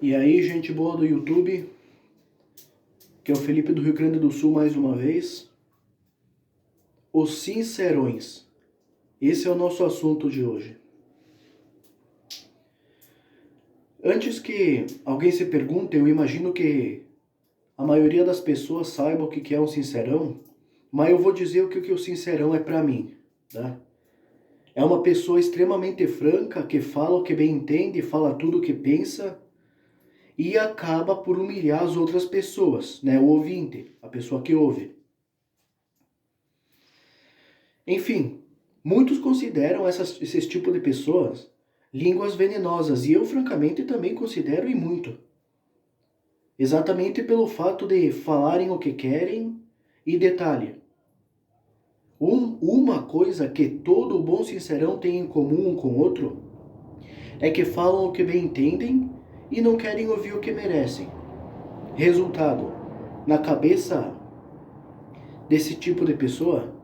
E aí, gente boa do YouTube, que é o Felipe do Rio Grande do Sul mais uma vez. Os sincerões. Esse é o nosso assunto de hoje. Antes que alguém se pergunte, eu imagino que a maioria das pessoas saiba o que é um sincerão, mas eu vou dizer o que o sincerão é pra mim, tá? É uma pessoa extremamente franca, que fala o que bem entende, fala tudo o que pensa e acaba por humilhar as outras pessoas, né? O ouvinte, a pessoa que ouve. Enfim, muitos consideram esses tipos de pessoas línguas venenosas, e eu francamente também considero e muito. Exatamente pelo fato de falarem o que querem, e detalhe, uma coisa que todo bom sincerão tem em comum um com o outro é que falam o que bem entendem e não querem ouvir o que merecem. Resultado, na cabeça desse tipo de pessoa,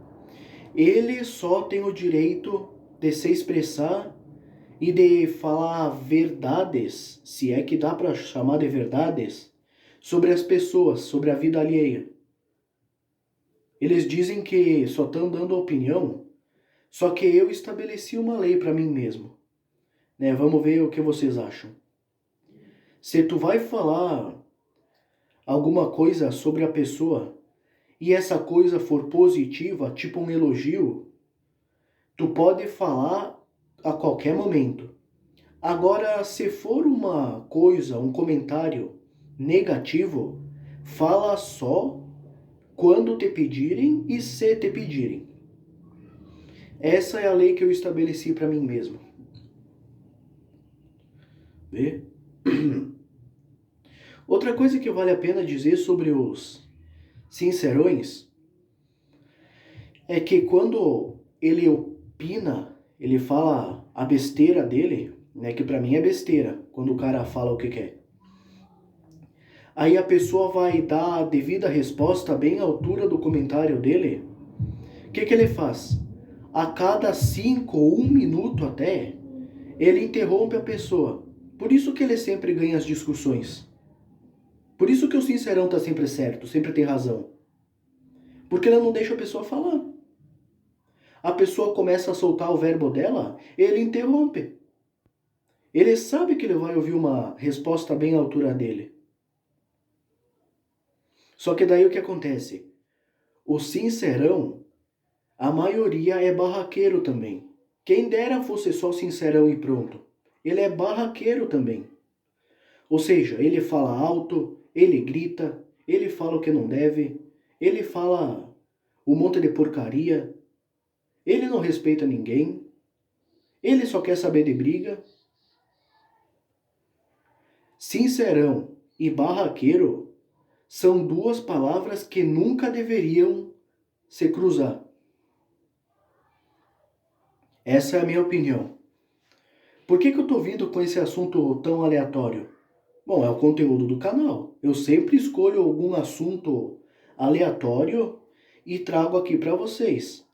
ele só tem o direito de se expressar e de falar verdades, se é que dá para chamar de verdades, sobre as pessoas, sobre a vida alheia. Eles dizem que só estão dando opinião, só que eu estabeleci uma lei para mim mesmo. Né? Vamos ver o que vocês acham. Se tu vai falar alguma coisa sobre a pessoa e essa coisa for positiva, tipo um elogio, tu pode falar a qualquer momento. Agora, se for uma coisa, um comentário negativo, fala só quando te pedirem e se te pedirem. Essa é a lei que eu estabeleci para mim mesmo. Vê? Outra coisa que vale a pena dizer sobre os sincerões é que quando ele opina, ele fala a besteira dele, né, que para mim é besteira, quando o cara fala o que quer. Aí a pessoa vai dar a devida resposta bem à altura do comentário dele. O que ele faz? A cada 5 ou 1 minuto até, ele interrompe a pessoa. Por isso que ele sempre ganha as discussões. Por isso que o sincerão tá sempre certo, sempre tem razão. Porque ele não deixa a pessoa falar. A pessoa começa a soltar o verbo dela, ele interrompe. Ele sabe que ele vai ouvir uma resposta bem à altura dele. Só que daí o que acontece? O sincerão, a maioria é barraqueiro também. Quem dera fosse só sincerão e pronto. Ele é barraqueiro também. Ou seja, ele fala alto, ele grita, ele fala o que não deve, ele fala um monte de porcaria, ele não respeita ninguém, ele só quer saber de briga. Sincerão e barraqueiro são duas palavras que nunca deveriam se cruzar. Essa é a minha opinião. Por que eu estou vindo com esse assunto tão aleatório? Bom, é o conteúdo do canal. Eu sempre escolho algum assunto aleatório e trago aqui para vocês.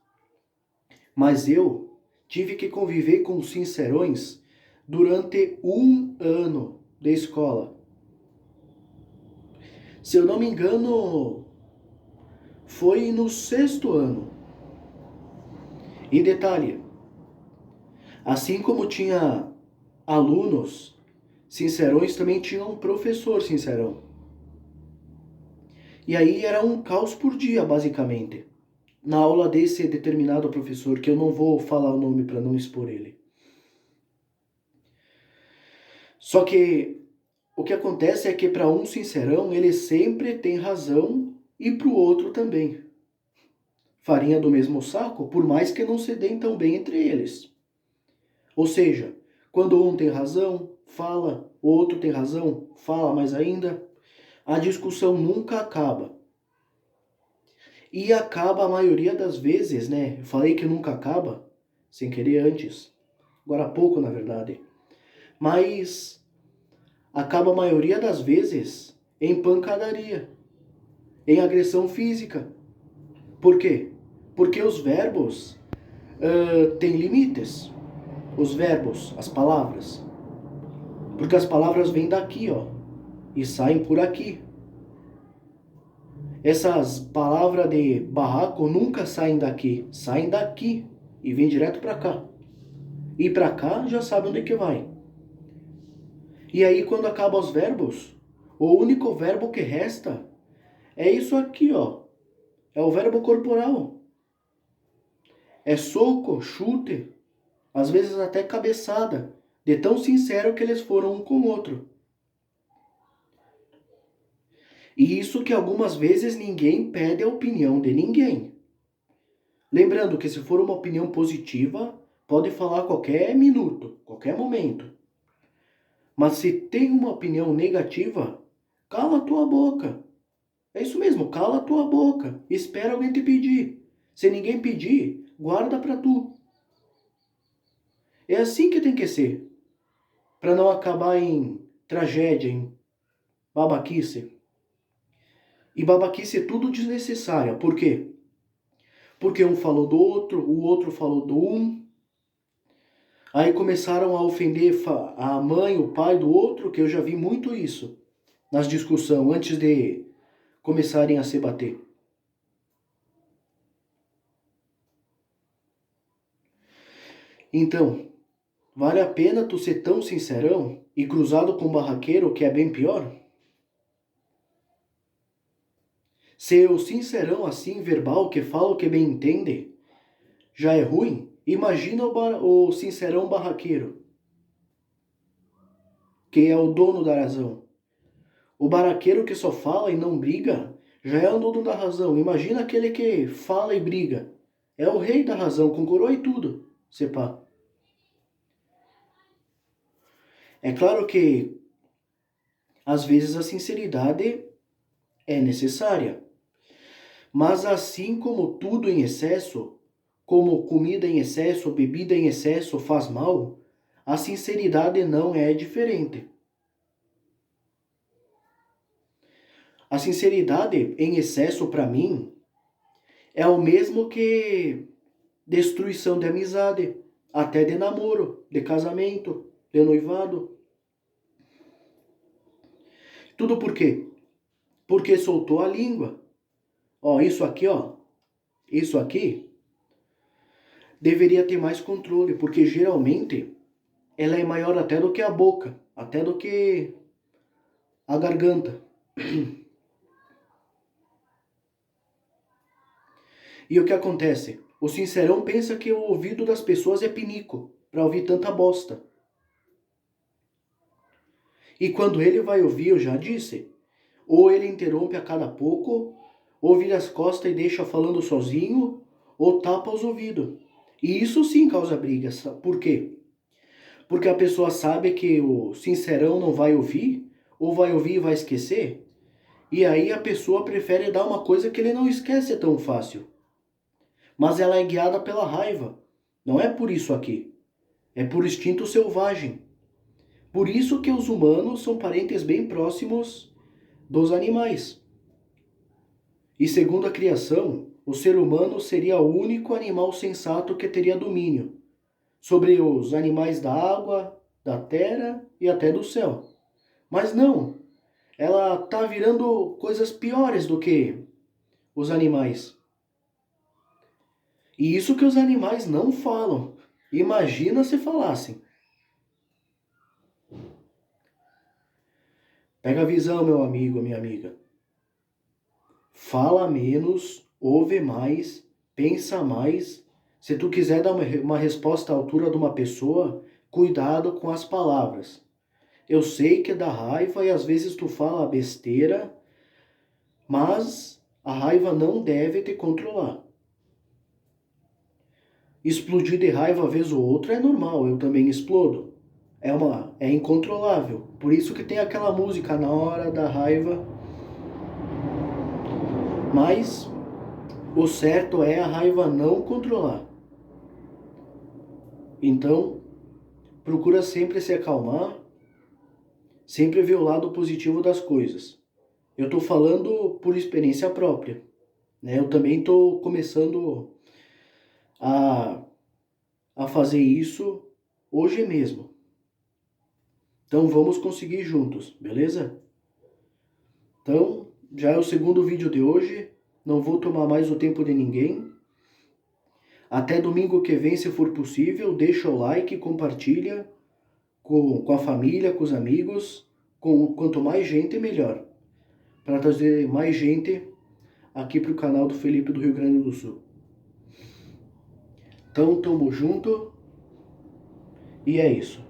Mas eu tive que conviver com sincerões durante 1 ano de escola. Se eu não me engano, foi no 6º ano. E detalhe, assim como tinha alunos sincerões, também tinha um professor sincerão. E aí era um caos por dia, basicamente, na aula desse determinado professor, que eu não vou falar o nome para não expor ele. Só que o que acontece é que para um sincerão, ele sempre tem razão e para o outro também. Farinha do mesmo saco, por mais que não se deem tão bem entre eles. Ou seja, quando um tem razão, fala, o outro tem razão, fala mais ainda, a discussão nunca acaba. E acaba a maioria das vezes, né? Eu falei que nunca acaba, sem querer antes, agora há pouco na verdade. Mas acaba a maioria das vezes em pancadaria, em agressão física. Por quê? Porque os verbos têm limites. Os verbos, as palavras. Porque as palavras vêm daqui, ó, e saem por aqui. Essas palavras de barraco nunca saem daqui e vêm direto para cá. E para cá já sabe onde que vai. E aí quando acabam os verbos, o único verbo que resta é isso aqui, ó. É o verbo corporal. É soco, chute, às vezes até cabeçada, de tão sincero que eles foram um com o outro. E isso que algumas vezes ninguém pede a opinião de ninguém. Lembrando que se for uma opinião positiva, pode falar a qualquer minuto, qualquer momento. Mas se tem uma opinião negativa, cala a tua boca. É isso mesmo, cala a tua boca. Espera alguém te pedir. Se ninguém pedir, guarda pra tu. É assim que tem que ser. Para não acabar em tragédia, em babaquice. E babaquice é tudo desnecessária. Por quê? Porque um falou do outro, o outro falou do um. Aí começaram a ofender a mãe, o pai do outro, que eu já vi muito isso nas discussões antes de começarem a se bater. Então, vale a pena tu ser tão sincerão e cruzado com um barraqueiro que é bem pior? Ser o sincerão assim, verbal, que fala o que bem entende, já é ruim? Imagina o sincerão barraqueiro, que é o dono da razão. O barraqueiro que só fala e não briga, já é o dono da razão. Imagina aquele que fala e briga. É o rei da razão, com coroa e tudo, sepá. É claro que, às vezes, a sinceridade é necessária. Mas assim como tudo em excesso, como comida em excesso, bebida em excesso faz mal, a sinceridade não é diferente. A sinceridade em excesso, para mim, é o mesmo que destruição de amizade, até de namoro, de casamento, de noivado. Tudo por quê? Porque soltou a língua. Ó, isso aqui deveria ter mais controle, porque geralmente ela é maior até do que a boca, até do que a garganta. E o que acontece? O sincerão pensa que o ouvido das pessoas é pinico para ouvir tanta bosta. E quando ele vai ouvir, eu já disse, ou ele interrompe a cada pouco, ou vira as costas e deixa falando sozinho, ou tapa os ouvidos. E isso sim causa brigas. Por quê? Porque a pessoa sabe que o sincerão não vai ouvir, ou vai ouvir e vai esquecer, e aí a pessoa prefere dar uma coisa que ele não esquece tão fácil. Mas ela é guiada pela raiva. Não é por isso aqui. É por instinto selvagem. Por isso que os humanos são parentes bem próximos dos animais. E segundo a criação, o ser humano seria o único animal sensato que teria domínio sobre os animais da água, da terra e até do céu. Mas não, ela está virando coisas piores do que os animais. E isso que os animais não falam. Imagina se falassem. Pega a visão, meu amigo, minha amiga. Fala menos, ouve mais, pensa mais. Se tu quiser dar uma resposta à altura de uma pessoa, cuidado com as palavras. Eu sei que dá raiva e às vezes tu fala besteira, mas a raiva não deve te controlar. Explodir de raiva vez ou outra é normal, eu também explodo. É incontrolável. Por isso que tem aquela música na hora da raiva. Mas o certo é a raiva não controlar. Então, procura sempre se acalmar, sempre ver o lado positivo das coisas. Eu estou falando por experiência própria, né? Eu também estou começando a fazer isso hoje mesmo. Então vamos conseguir juntos, beleza? Então, já é o segundo vídeo de hoje. Não vou tomar mais o tempo de ninguém. Até domingo que vem, se for possível, deixa o like, compartilha com a família, com os amigos. Quanto mais gente, melhor. Para trazer mais gente aqui para o canal do Felipe do Rio Grande do Sul. Então, tamo junto. E é isso.